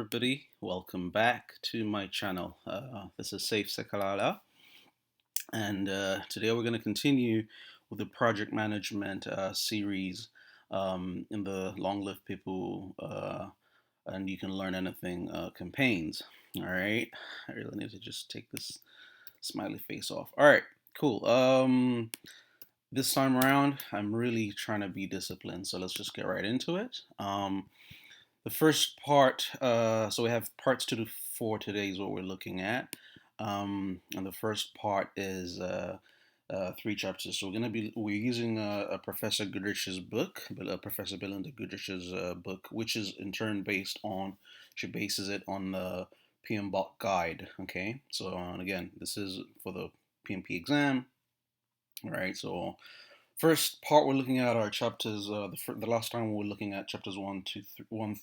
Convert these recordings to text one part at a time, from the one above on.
everybody, welcome back to my channel. This is Safe Sekalala, and today we're going to continue with the project management series in the Long Live People and You Can Learn Anything campaigns. All right, I really need to just take this smiley face off. All right, cool. This time around, I'm really trying to be disciplined, so let's just get right into it. The first part, so we have parts 2 to 4 today is what we're looking at. And the first part is 3 chapters. So we're using a Professor Goodrich's book, Professor Belinda Goodrich's book, which is in turn she bases it on the PMBOK guide. Okay, so and again, this is for the PMP exam. All right, so first part we're looking at are chapters. The last time we were looking at chapters 1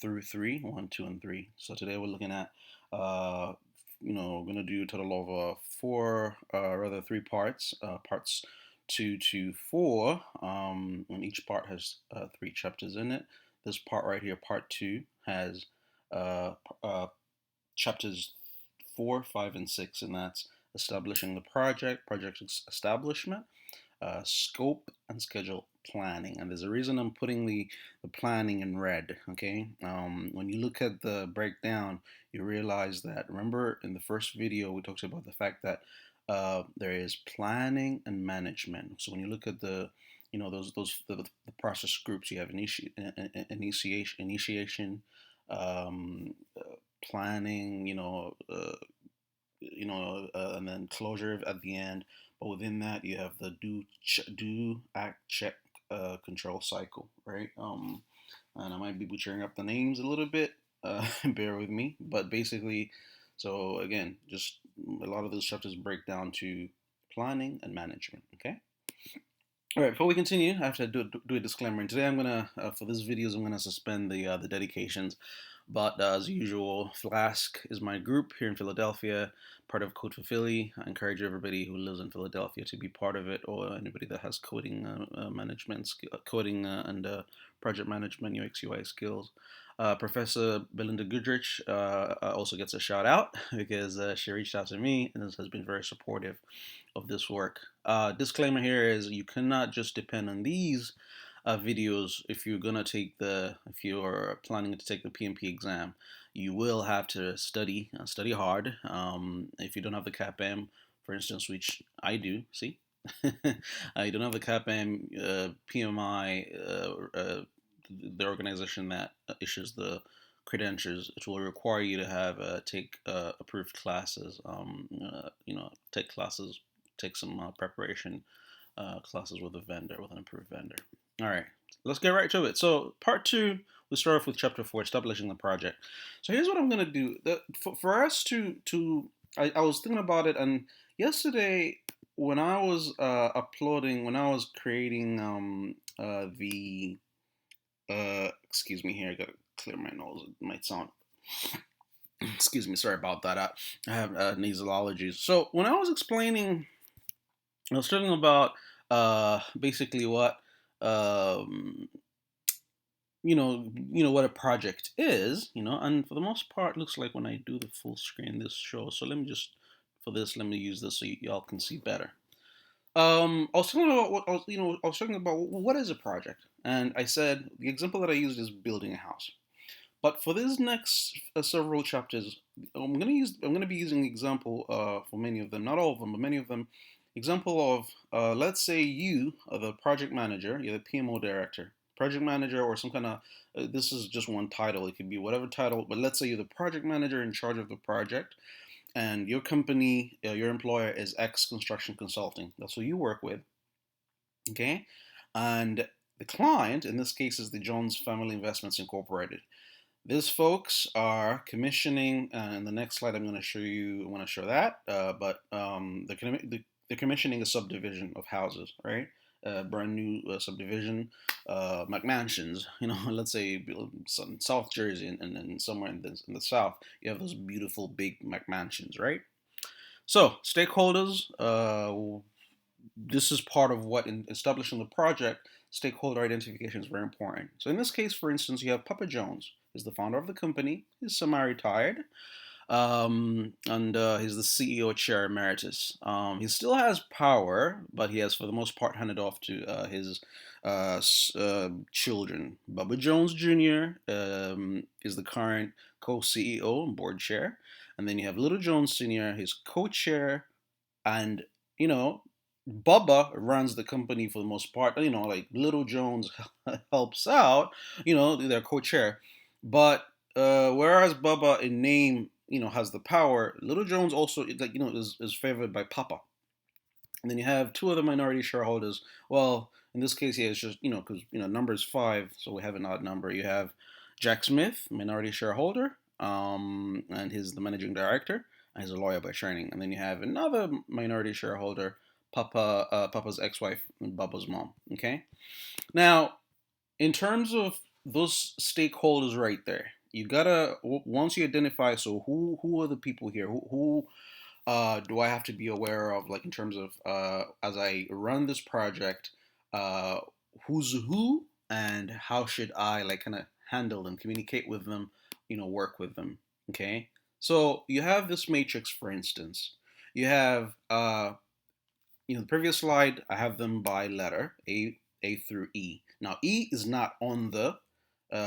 through 3, 1, 2, and 3. So today we're looking at, we're gonna do a total of 3 parts. Parts 2 to 4, and each part has 3 chapters in it. This part right here, part 2, has chapters 4, 5, and 6, and that's establishing the project establishment, scope, and schedule planning. And there's a reason I'm putting the planning in red. Okay, when you look at the breakdown, you realize that, remember in the first video we talked about the fact that there is planning and management. So when you look at the process groups, you have initiation, planning, and then closure at the end. But within that, you have the do, act, check, control cycle, right? And I might be butchering up the names a little bit. Bear with me. But basically, so again, just a lot of those chapters break down to planning and management. Okay. All right, before we continue, I have to do a disclaimer. And today I'm gonna, for this videos, I'm gonna suspend the dedications. But as usual, Flask is my group here in Philadelphia, part of Code for Philly. I encourage everybody who lives in Philadelphia to be part of it, or anybody that has coding coding and project management, UX UI skills. Professor Belinda Goodrich also gets a shout out because she reached out to me and has been very supportive of this work. Disclaimer here is you cannot just depend on these videos if you're planning to take the PMP exam. You will have to study hard. If you don't have the CAPM, for instance, which I do, see, you don't have the CAPM, PMI, the organization that issues the credentials, it will require you to have take approved classes. Take classes, take some preparation classes with an approved vendor. All right, let's get right to it. So part 2, we start off with chapter 4, establishing the project. So here's what I'm gonna do. For us I was thinking about it, and yesterday when I was when I was creating the excuse me here, I gotta clear my nose. It might sound excuse me, sorry about that. I have nasal allergies. So when I was explaining, I was talking about basically what um, what a project is, and for the most part, looks like when I do the full screen, this shows. So let me use this so y'all can see better. I was talking about what is a project, and I said the example that I used is building a house. But for these next several chapters, I'm gonna be using example for many of them, not all of them, but many of them. Example of let's say you are the project manager, you're the PMO director, project manager, or some kind of this is just one title. It could be whatever title, but let's say you're the project manager in charge of the project, and your company, your employer is X Construction Consulting. That's who you work with, okay? And the client, in this case, is the Jones Family Investments Incorporated. These folks are commissioning, and in the next slide I'm going to show you. I want to show that, but they're commissioning a subdivision of houses, right? Brand new subdivision, McMansions. Let's say some South Jersey and somewhere in the South, you have those beautiful big McMansions, right? So stakeholders, this is part of what in establishing the project. Stakeholder identification is very important. So in this case, for instance, you have Papa Jones. is the founder of the company. He's semi-retired, and he's the CEO chair emeritus. He still has power, but he has, for the most part, handed off to his children. Bubba Jones Jr. Is the current co-CEO and board chair, and then you have Little Jones Sr., his co-chair, and you know, Bubba runs the company for the most part. Like Little Jones helps out. Their co-chair, but whereas Bubba in name, has the power, Little Jones also is favored by Papa. And then you have two other minority shareholders. Well, in this case, yeah, it's just because number is five, so we have an odd number. You have Jack Smith, minority shareholder, and he's the managing director, and he's a lawyer by training. And then you have another minority shareholder, Papa's ex-wife, and Bubba's mom. Okay, now in terms of those stakeholders right there, you gotta once you identify. So who are the people here? Who do I have to be aware of, like in terms of as I run this project, uh, who's who, and how should I like kind of handle them, communicate with them, work with them. Okay, so you have this matrix, for instance. You have the previous slide. I have them by letter A through E. Now E is not on the.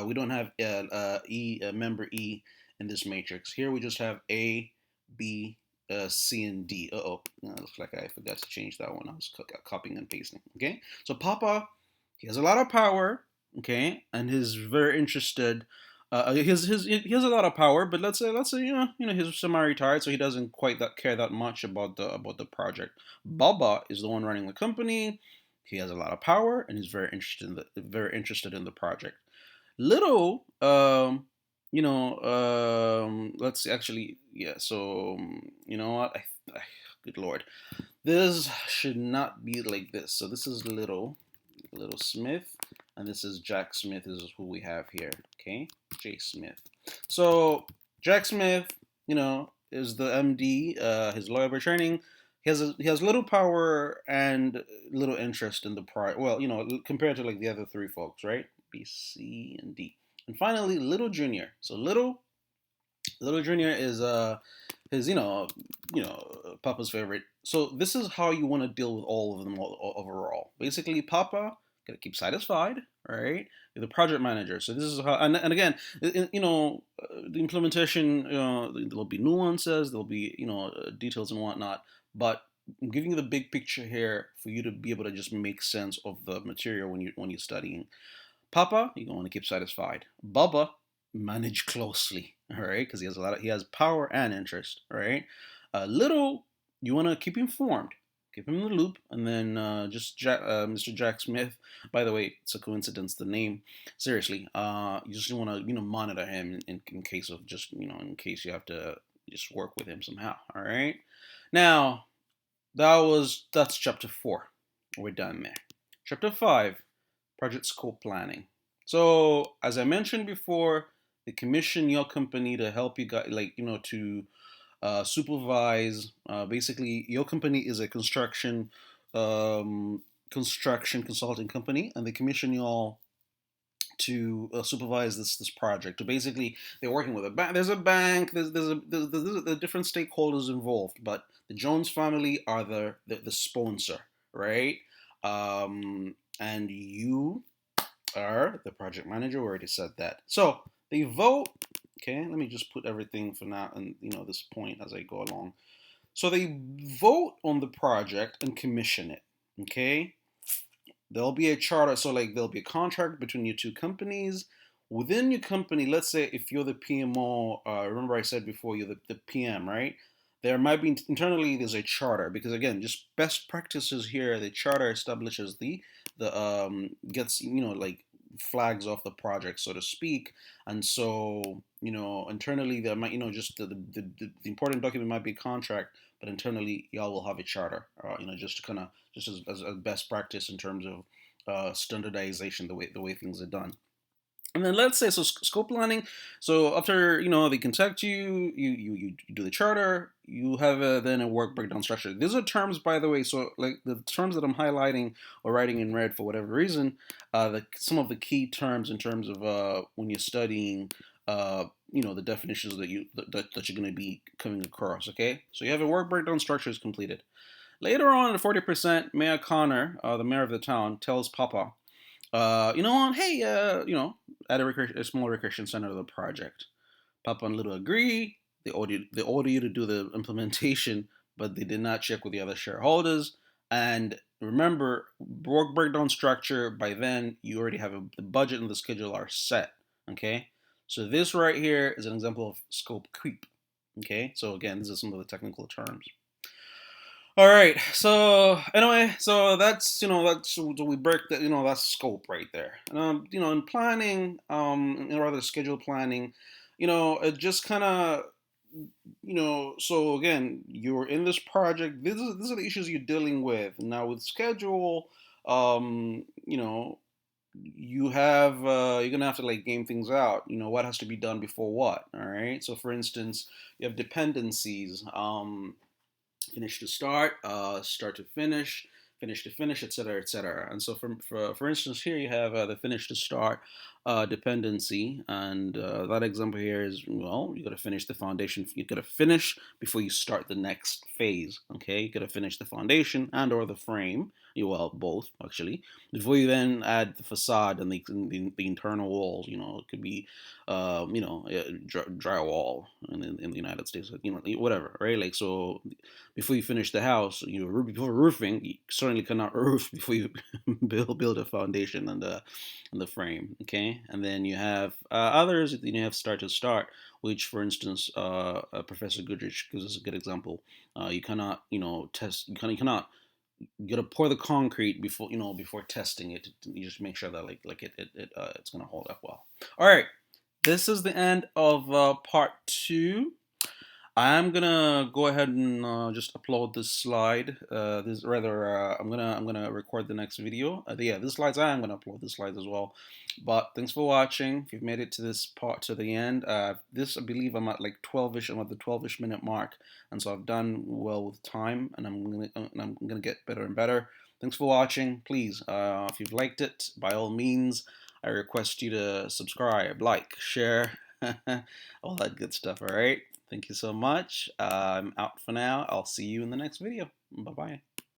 We don't have member E in this matrix. Here we just have A, B, C, and D. Looks like I forgot to change that one. I was copying and pasting. Okay, so Papa, he has a lot of power. Okay, and he's very interested. He has a lot of power, but let's say he's semi-retired, so he doesn't quite care that much about the project. Baba is the one running the company. He has a lot of power, and he's very interested in the project. Little, let's actually, yeah. So you know what? Good lord, this should not be like this. So this is Little Smith, and this is Jack Smith. This is who we have here. Okay, J Smith. So Jack Smith, is the MD. His lawyer by training. He has little power and little interest in the part. Well, compared to like the other three folks, right? B, C, and D. And finally, Little Junior. So Little Junior is his Papa's favorite. So this is how you want to deal with all of them overall. Basically, Papa gotta keep satisfied, right? You're the project manager. So this is how, and again, the implementation. There'll be nuances. There'll be details and whatnot. But I'm giving you the big picture here for you to be able to just make sense of the material when you're studying. Papa, you're going to keep satisfied. Bubba, manage closely, all right, because he has power and interest, all right. Little, you want to keep informed, keep him in the loop, and then Mr. Jack Smith. By the way, it's a coincidence the name. Seriously, you just want to monitor him in case of just in case you have to just work with him somehow, all right. Now that's chapter 4. We're done there. Chapter 5, project scope planning. So as I mentioned before, they commission your company to help you guys, to supervise. Basically, your company is a construction consulting company, and they commission you all to supervise this project. So basically, they're working with a bank. There's a bank. There's different stakeholders involved, but the Jones family are the sponsor, right? And you are the project manager. We already said that. So they vote. Okay, let me just put everything for now and this point as I go along. So they vote on the project and commission it. Okay, there'll be a charter. So there'll be a contract between your two companies. Within your company, let's say if you're the PMO, remember I said before you're the PM, right? There might be internally there's a charter because again, just best practices here. The charter establishes the gets flags off the project, so to speak. And so internally there might just the important document might be a contract, but internally y'all will have a charter, just to kind of just as a best practice in terms of standardization, the way things are done. And then let's say so scope planning. So after they contact you, you do the charter. You have then a work breakdown structure. These are terms, by the way. So like the terms that I'm highlighting or writing in red for whatever reason, some of the key terms in terms of when you're studying the definitions that you're going to be coming across. Okay, so you have a work breakdown structure is completed. Later on, at 40%, Mayor Connor, the mayor of the town, tells Papa, hey, add a small recreation center to the project. Papa and Little agree. They order you to do the implementation, but they did not check with the other shareholders. And remember, work breakdown structure. By then, you already have the budget and the schedule are set. Okay, so this right here is an example of scope creep. Okay, so again, this is some of the technical terms. All right. So anyway, so that's so we break that. That's scope right there. And in planning, in rather schedule planning, it just kind of, So again, you're in this project. These are the issues you're dealing with now with schedule. You're gonna have to like game things out. What has to be done before what. All right. So for instance, you have dependencies. Finish to start, start to finish to finish, etc., etc. And so, for instance, here you have the finish to start dependency, and that example here is you got to finish the foundation. You got to finish before you start the next phase. Okay, you got to finish the foundation and/or the frame. Both actually, before you then add the facade and the internal walls. It could be drywall in the United States. Whatever, right? Like so before you finish the house, before roofing, you certainly cannot roof before you build a foundation and the frame. Okay, and then you have others. Then you have start to start, which, for instance, Professor Goodrich gives us a good example. You cannot, test. You cannot. You gotta pour the concrete before testing it. You just make sure that it's gonna hold up well. All right, this is the end of part 2. I'm gonna go ahead and just upload this slide. I'm gonna record the next video. Yeah, this slides. I am gonna upload the slides as well. But thanks for watching. If you've made it to this part to the end, this I believe I'm at like 12ish. I'm at the 12ish minute mark, and so I've done well with time, and I'm gonna get better and better. Thanks for watching. Please, if you've liked it, by all means, I request you to subscribe, like, share, all that good stuff. All right. Thank you so much. I'm out for now. I'll see you in the next video. Bye bye.